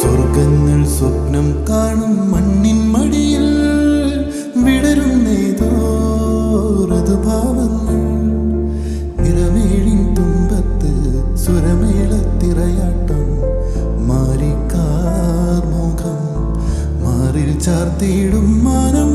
സ്വർഗങ്ങൾ സ്വപ്നം കാണും മണ്ണിൻ മടിയിൽ വിടരുന്നേതോ ഋതുഭാവങ്ങൾ. നിറമേഴിൻ തുമ്പത്ത് സുരമേളത്തിറയാട്ടം മാറിക്കാർ മുഖം മാറിൽ ചാർത്തിയിടും മാനം